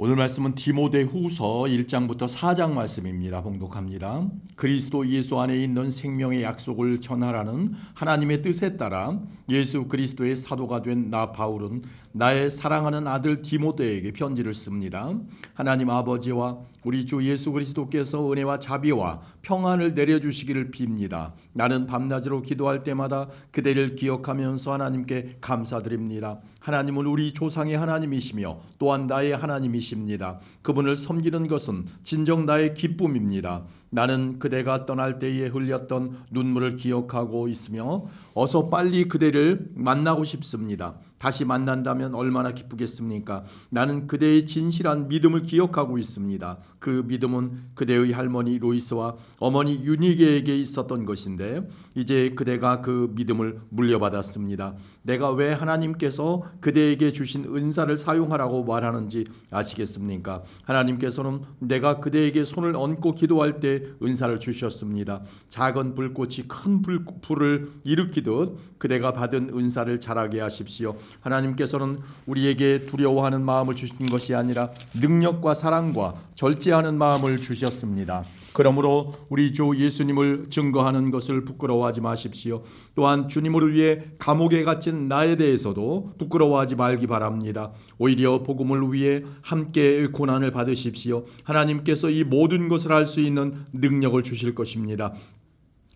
오늘 말씀은 디모데후서 1장부터 4장 말씀입니다. 봉독합니다. 그리스도 예수 안에 있는 생명의 약속을 전하라는 하나님의 뜻에 따라 예수 그리스도의 사도가 된 나 바울은 나의 사랑하는 아들 디모데에게 편지를 씁니다. 하나님 아버지와 우리 주 예수 그리스도께서 은혜와 자비와 평안을 내려주시기를 빕니다. 나는 밤낮으로 기도할 때마다 그대를 기억하면서 하나님께 감사드립니다. 하나님은 우리 조상의 하나님이시며 또한 나의 하나님이십니다. 그분을 섬기는 것은 진정 나의 기쁨입니다. 나는 그대가 떠날 때에 흘렸던 눈물을 기억하고 있으며 어서 빨리 그대를 만나고 싶습니다. 다시 만난다면 얼마나 기쁘겠습니까? 나는 그대의 진실한 믿음을 기억하고 있습니다. 그 믿음은 그대의 할머니 로이스와 어머니 유니게에게 있었던 것인데 이제 그대가 그 믿음을 물려받았습니다. 내가 왜 하나님께서 그대에게 주신 은사를 사용하라고 말하는지 아시겠습니까? 하나님께서는 내가 그대에게 손을 얹고 기도할 때 은사를 주셨습니다. 작은 불꽃이 큰 불을 일으키듯 그대가 받은 은사를 자라게 하십시오. 하나님께서는 우리에게 두려워하는 마음을 주신 것이 아니라 능력과 사랑과 절제하는 마음을 주셨습니다. 그러므로 우리 주 예수님을 증거하는 것을 부끄러워하지 마십시오. 또한 주님을 위해 감옥에 갇힌 나에 대해서도 부끄러워하지 말기 바랍니다. 오히려 복음을 위해 함께 고난을 받으십시오. 하나님께서 이 모든 것을 할 수 있는 능력을 주실 것입니다.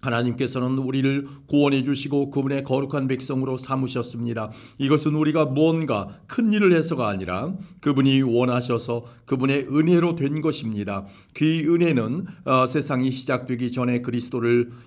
하나님께서는 우리를 구원해 주시고 그분의 거룩한 백성으로 삼으셨습니다. 이것은 우리가 무언가 큰 일을 해서가 아니라 그분이 원하셔서 그분의 은혜로 된 것입니다. 그 은혜는 세상이 시작되기 전에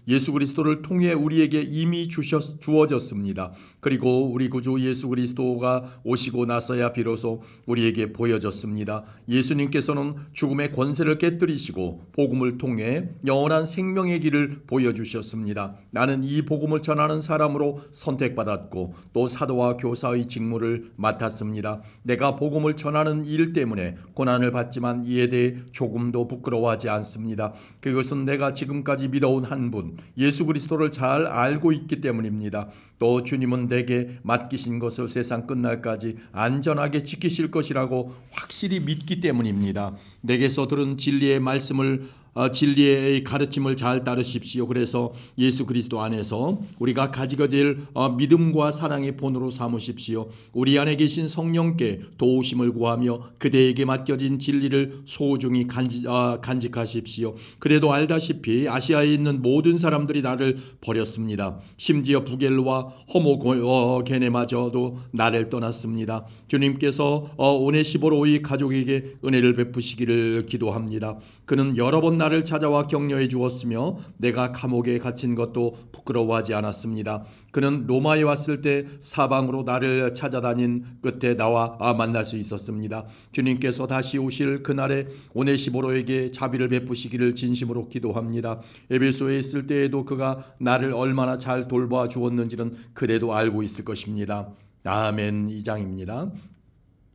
예수 그리스도를 통해 우리에게 이미 주어졌습니다. 그리고 우리 구주 예수 그리스도가 오시고 나서야 비로소 우리에게 보여졌습니다. 예수님께서는 죽음의 권세를 깨뜨리시고 복음을 통해 영원한 생명의 길을 보여주셨습니다. 나는 이 복음을 전하는 사람으로 선택받았고 또 사도와 교사의 직무를 맡았습니다. 내가 복음을 전하는 일 때문에 고난을 받지만 이에 대해 조금도 부끄러워하지 않습니다. 그것은 내가 지금까지 믿어온 한 분 예수 그리스도를 잘 알고 있기 때문입니다. 또 주님은 내게 맡기신 것을 세상 끝날까지 안전하게 지키실 것이라고 확실히 믿기 때문입니다. 내게서 들은 진리의 가르침을 잘 따르십시오. 그래서 예수 그리스도 안에서 우리가 가지게 될 믿음과 사랑의 본으로 삼으십시오. 우리 안에 계신 성령께 도우심을 구하며 그대에게 맡겨진 진리를 소중히 간직하십시오. 그래도 알다시피 아시아에 있는 모든 사람들이 나를 버렸습니다. 심지어 부겔과 호모게네마저도 나를 떠났습니다. 주님께서 오네시보로의 가족에게 은혜를 베푸시기를 기도합니다. 그는 여러 번 나를 찾아와 격려해 주었으며 내가 감옥에 갇힌 것도 부끄러워하지 않았습니다. 그는 로마에 왔을 때 사방으로 나를 찾아다닌 끝에 나와 만날 수 있었습니다. 주님께서 다시 오실 그날에 오네시보로에게 자비를 베푸시기를 진심으로 기도합니다. 에베소에 있을 때에도 그가 나를 얼마나 잘 돌봐 주었는지는 그대도 알고 있을 것입니다. 아멘. 2장입니다.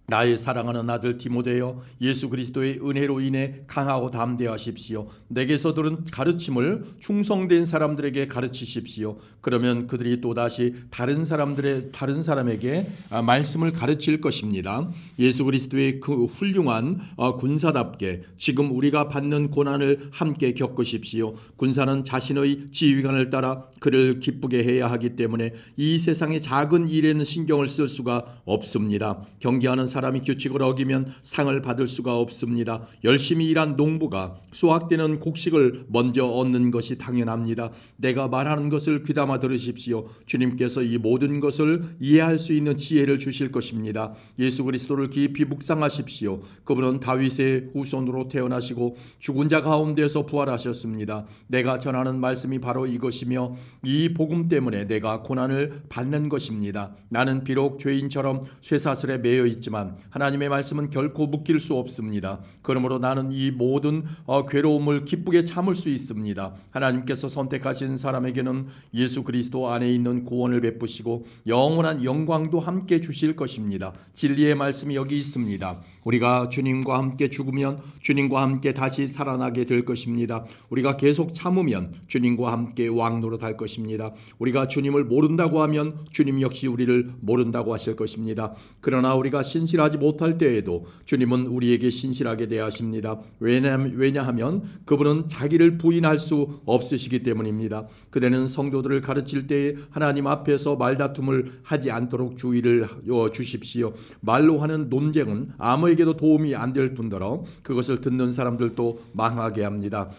나의 사랑하는 아들 디모데여, 예수 그리스도의 은혜로 인해 강하고 담대하십시오. 내게서 들은 가르침을 충성된 사람들에게 가르치십시오. 그러면 그들이 또다시 다른 사람에게 말씀을 가르칠 것입니다. 예수 그리스도의 그 훌륭한 군사답게 지금 우리가 받는 고난을 함께 겪으십시오. 군사는 자신의 지휘관을 따라 그를 기쁘게 해야 하기 때문에 이 세상의 작은 일에는 신경을 쓸 수가 없습니다. 경계하는 사람이 규칙을 어기면 상을 받을 수가 없습니다. 열심히 일한 농부가 수확되는 곡식을 먼저 얻는 것이 당연합니다. 내가 말하는 것을 귀담아 들으십시오. 주님께서 이 모든 것을 이해할 수 있는 지혜를 주실 것입니다. 예수 그리스도를 깊이 묵상하십시오. 그분은 다윗의 후손으로 태어나시고 죽은 자 가운데서 부활하셨습니다. 내가 전하는 말씀이 바로 이것이며 이 복음 때문에 내가 고난을 받는 것입니다. 나는 비록 죄인처럼 쇠사슬에 매여 있지만 하나님의 말씀은 결코 묶일 수 없습니다. 그러므로 나는 이 모든 괴로움을 기쁘게 참을 수 있습니다. 하나님께서 선택하신 사람에게는 예수 그리스도 안에 있는 구원을 베푸시고 영원한 영광도 함께 주실 것입니다. 진리의 말씀이 여기 있습니다. 우리가 주님과 함께 죽으면 주님과 함께 다시 살아나게 될 것입니다. 우리가 계속 참으면 주님과 함께 왕노릇할 것입니다. 우리가 주님을 모른다고 하면 주님 역시 우리를 모른다고 하실 것입니다. 그러나 우리가 신실하지 못할 때에도 주님은 우리에게 신실하게 대하십니다. 왜냐하면 그분은 자기를 부인할 수 없으시기 때문입니다. 그대는 성도들을 가르칠 때에 하나님 앞에서 말다툼을 하지 않도록 주의를 주십시오. 말로 하는 논쟁은 아무에게도 도움이 안 될 뿐더러 그것을 듣는 사람들도 망하게 합니다.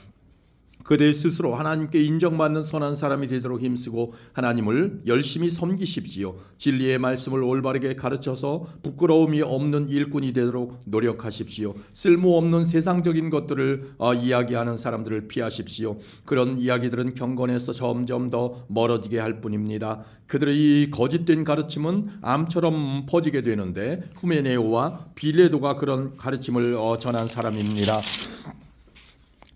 그대 스스로 하나님께 인정받는 선한 사람이 되도록 힘쓰고 하나님을 열심히 섬기십시오. 진리의 말씀을 올바르게 가르쳐서 부끄러움이 없는 일꾼이 되도록 노력하십시오. 쓸모없는 세상적인 것들을 이야기하는 사람들을 피하십시오. 그런 이야기들은 경건에서 점점 더 멀어지게 할 뿐입니다. 그들의 이 거짓된 가르침은 암처럼 퍼지게 되는데 후메네오와 빌레도가 그런 가르침을 전한 사람입니다.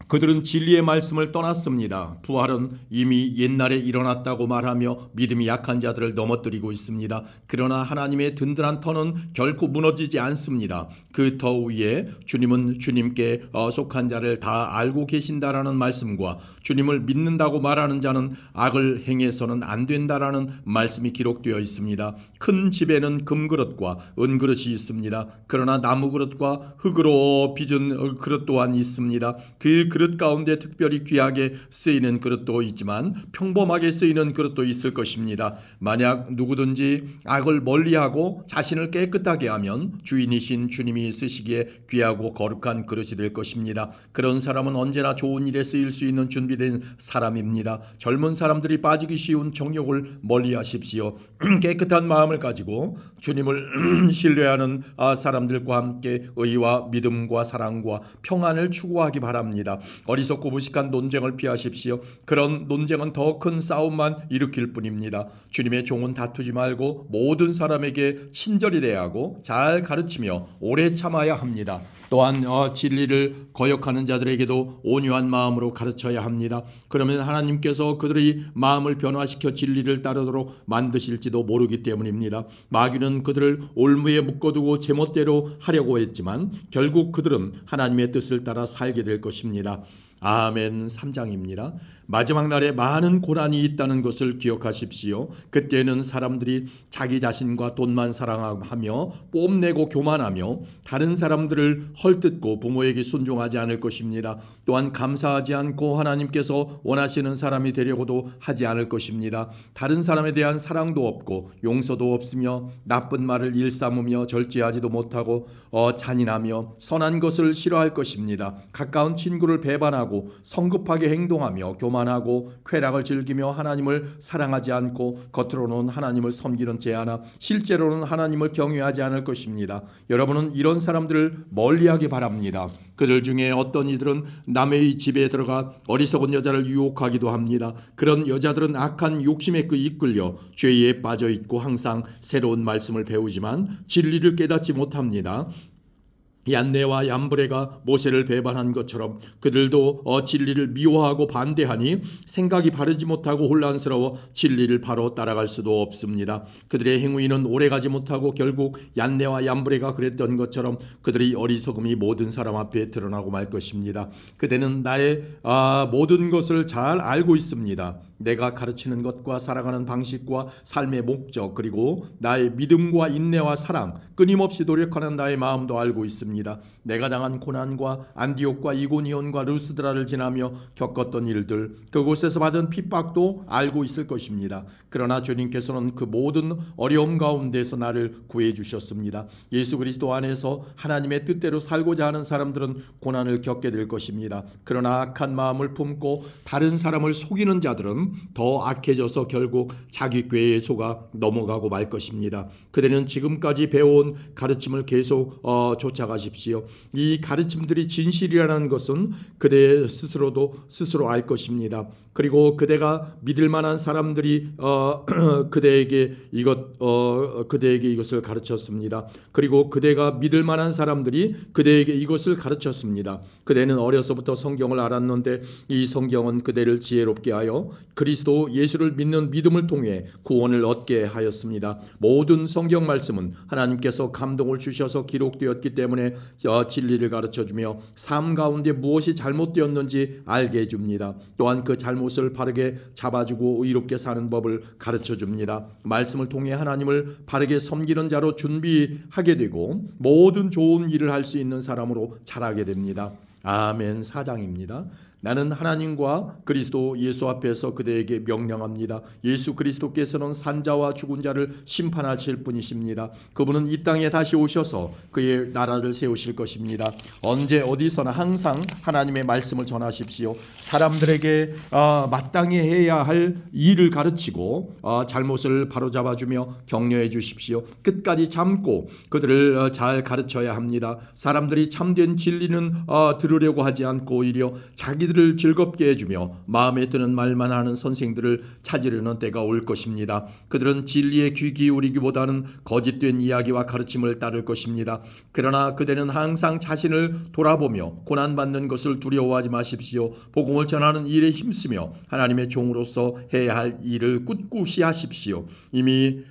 그들은 진리의 말씀을 떠났습니다. 부활은 이미 옛날에 일어났다고 말하며 믿음이 약한 자들을 넘어뜨리고 있습니다. 그러나 하나님의 든든한 터는 결코 무너지지 않습니다. 그 터 위에 주님은 주님께 속한 자를 다 알고 계신다라는 말씀과 주님을 믿는다고 말하는 자는 악을 행해서는 안 된다라는 말씀이 기록되어 있습니다. 큰 집에는 금그릇과 은그릇이 있습니다. 그러나 나무그릇과 흙으로 빚은 그릇 또한 있습니다. 그 그릇 가운데 특별히 귀하게 쓰이는 그릇도 있지만 평범하게 쓰이는 그릇도 있을 것입니다. 만약 누구든지 악을 멀리하고 자신을 깨끗하게 하면 주인이신 주님이 쓰시기에 귀하고 거룩한 그릇이 될 것입니다. 그런 사람은 언제나 좋은 일에 쓰일 수 있는 준비된 사람입니다. 젊은 사람들이 빠지기 쉬운 정욕을 멀리하십시오. 깨끗한 마음을 가지고 주님을 신뢰하는 사람들과 함께 의와 믿음과 사랑과 평안을 추구하기 바랍니다. 어리석고 무식한 논쟁을 피하십시오. 그런 논쟁은 더 큰 싸움만 일으킬 뿐입니다. 주님의 종은 다투지 말고 모든 사람에게 친절히 대하고 잘 가르치며 오래 참아야 합니다. 또한 진리를 거역하는 자들에게도 온유한 마음으로 가르쳐야 합니다. 그러면 하나님께서 그들의 마음을 변화시켜 진리를 따르도록 만드실지도 모르기 때문입니다. 마귀는 그들을 올무에 묶어두고 제멋대로 하려고 했지만 결국 그들은 하나님의 뜻을 따라 살게 될 것입니다. 아멘. 3장입니다. 마지막 날에 많은 고난이 있다는 것을 기억하십시오. 그때는 사람들이 자기 자신과 돈만 사랑하며 뽐내고 교만하며 다른 사람들을 헐뜯고 부모에게 순종하지 않을 것입니다. 또한 감사하지 않고 하나님께서 원하시는 사람이 되려고도 하지 않을 것입니다. 다른 사람에 대한 사랑도 없고 용서도 없으며 나쁜 말을 일삼으며 절제하지도 못하고 잔인하며 선한 것을 싫어할 것입니다. 가까운 친구를 배반하고 성급하게 행동하며 교만하고 쾌락을 즐기며 하나님을 사랑하지 않고 겉으로는 하나님을 섬기는 제하나 실제로는 하나님을 경외하지 않을 것입니다. 여러분은 이런 사람들을 멀리하기 바랍니다. 그들 중에 어떤 이들은 남의 집에 들어가 어리석은 여자를 유혹하기도 합니다. 그런 여자들은 악한 욕심에 이끌려 죄에 빠져 있고 항상 새로운 말씀을 배우지만 진리를 깨닫지 못합니다. 얀네와 얀브레가 모세를 배반한 것처럼 그들도 진리를 미워하고 반대하니 생각이 바르지 못하고 혼란스러워 진리를 바로 따라갈 수도 없습니다. 그들의 행위는 오래가지 못하고 결국 얀네와 얀브레가 그랬던 것처럼 그들의 어리석음이 모든 사람 앞에 드러나고 말 것입니다. 그대는 나의 모든 것을 잘 알고 있습니다. 내가 가르치는 것과 살아가는 방식과 삶의 목적 그리고 나의 믿음과 인내와 사랑 끊임없이 노력하는 나의 마음도 알고 있습니다. 내가 당한 고난과 안디옥과 이고니온과 루스드라를 지나며 겪었던 일들 그곳에서 받은 핍박도 알고 있을 것입니다. 그러나 주님께서는 그 모든 어려움 가운데서 나를 구해 주셨습니다. 예수 그리스도 안에서 하나님의 뜻대로 살고자 하는 사람들은 고난을 겪게 될 것입니다. 그러나 악한 마음을 품고 다른 사람을 속이는 자들은 더 악해져서 결국 자기 꾀에 속아 넘어가고 말 것입니다. 그대는 지금까지 배워온 가르침을 계속 쫓아가십시오. 이 가르침들이 진실이라는 것은 그대 스스로 알 것입니다. 그리고 그대가 믿을 만한 사람들이 그대에게 이것을 가르쳤습니다. 그리고 그대가 믿을 만한 사람들이 그대에게 이것을 가르쳤습니다. 그대는 어려서부터 성경을 알았는데 이 성경은 그대를 지혜롭게 하여 그리스도 예수를 믿는 믿음을 통해 구원을 얻게 하였습니다. 모든 성경 말씀은 하나님께서 감동을 주셔서 기록되었기 때문에 진리를 가르쳐주며 삶 가운데 무엇이 잘못되었는지 알게 해줍니다. 또한 그 잘못을 바르게 잡아주고 의롭게 사는 법을 가르쳐줍니다. 말씀을 통해 하나님을 바르게 섬기는 자로 준비하게 되고 모든 좋은 일을 할 수 있는 사람으로 자라게 됩니다. 아멘. 4장입니다. 나는 하나님과 그리스도 예수 앞에서 그대에게 명령합니다. 예수 그리스도께서는 산자와 죽은 자를 심판하실 분이십니다. 그분은 이 땅에 다시 오셔서 그의 나라를 세우실 것입니다. 언제 어디서나 항상 하나님의 말씀을 전하십시오. 사람들에게 마땅히 해야 할 일을 가르치고 잘못을 바로잡아주며 격려해 주십시오. 끝까지 참고 그들을 잘 가르쳐야 합니다. 사람들이 참된 진리는 들으려고 하지 않고 오히려 자기들을 즐겁게 해주며 마음에 드는 말만 하는 선생들을 찾으려는 때가 올 것입니다. 그들은 진리에 귀 기울이기보다는 거짓된 이야기와 가르침을 따를 것입니다. 그러나 그대는 항상 자신을 돌아보며 고난받는 것을 두려워하지 마십시오. 복음을 전하는 일에 힘쓰며 하나님의 종으로서 해야 할 일을 꿋꿋이 하십시오.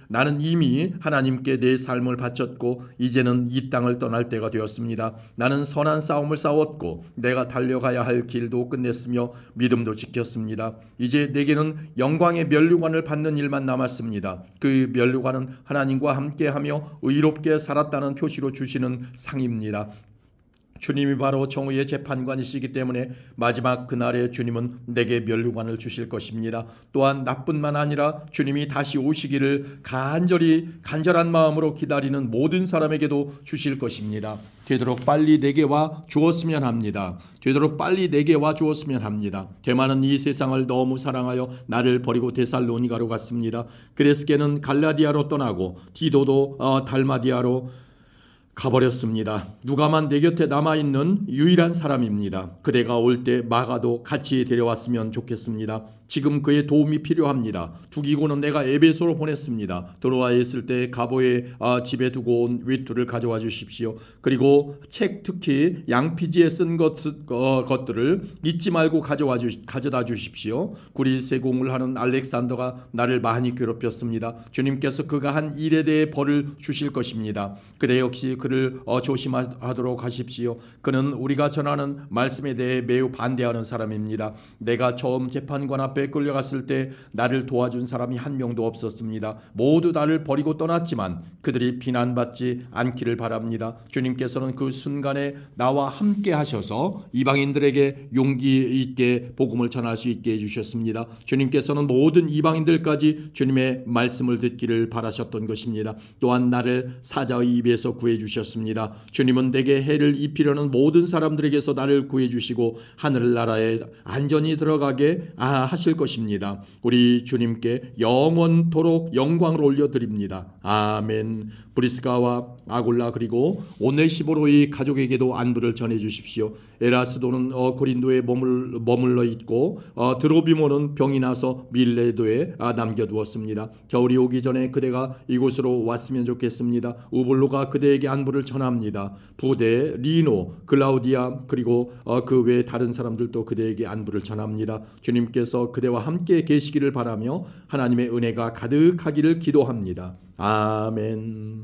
나는 이미 하나님께 내 삶을 바쳤고 이제는 이 땅을 떠날 때가 되었습니다. 나는 선한 싸움을 싸웠고 내가 달려가야 할 길도 끝냈으며 믿음도 지켰습니다. 이제 내게는 영광의 면류관을 받는 일만 남았습니다. 그 면류관은 하나님과 함께하며 의롭게 살았다는 표시로 주시는 상입니다. 주님이 바로 정의의 재판관이시기 때문에 마지막 그날에 주님은 내게 면류관을 주실 것입니다. 또한 나뿐만 아니라 주님이 다시 오시기를 간절한 마음으로 기다리는 모든 사람에게도 주실 것입니다. 되도록 빨리 내게 와 주었으면 합니다. 되도록 빨리 내게 와 주었으면 합니다. 데마는 이 세상을 너무 사랑하여 나를 버리고 데살로니가로 갔습니다. 그레스게는 갈라디아로 떠나고 디도도 달마디아로 가버렸습니다. 누가만 내 곁에 남아있는 유일한 사람입니다. 그대가 올 때 마가도 같이 데려왔으면 좋겠습니다. 지금 그의 도움이 필요합니다. 두기고는 내가 에베소로 보냈습니다. 돌아와 있을 때 가보의 집에 두고 온 윗돌을 가져와 주십시오. 그리고 책 특히 양피지에 쓴 것들을 잊지 말고 가져다 주십시오. 구리 세공을 하는 알렉산더가 나를 많이 괴롭혔습니다. 주님께서 그가 한 일에 대해 벌을 주실 것입니다. 그대 역시 그를 조심하도록 하십시오. 그는 우리가 전하는 말씀에 대해 매우 반대하는 사람입니다. 내가 처음 재판관 앞에 끌려갔을 때 나를 도와준 사람이 한 명도 없었습니다. 모두 나를 버리고 떠났지만 그들이 비난받지 않기를 바랍니다. 주님께서는 그 순간에 나와 함께 하셔서 이방인들에게 용기 있게 복음을 전할 수 있게 해주셨습니다. 주님께서는 모든 이방인들까지 주님의 말씀을 듣기를 바라셨던 것입니다. 또한 나를 사자의 입에서 구해주셨습니다. 주님은 내게 해를 입히려는 모든 사람들에게서 나를 구해주시고 하늘나라에 안전히 들어가게 하실 것입니다. 우리 주님께 영원토록 영광을 올려드립니다. 아멘. 브리스가와 아굴라 그리고 오네시보로의 가족에게도 안부를 전해주십시오. 에라스도는 고린도에 머물러 있고 드로비모는 병이 나서 밀레도에 남겨두었습니다. 겨울이 오기 전에 그대가 이곳으로 왔으면 좋겠습니다. 우블로가 그대에게 안부를 전합니다. 부대, 리노, 글라우디아 그리고 그 외 다른 사람들도 그대에게 안부를 전합니다. 주님께서 그대와 함께 계시기를 바라며 하나님의 은혜가 가득하기를 기도합니다. 아멘.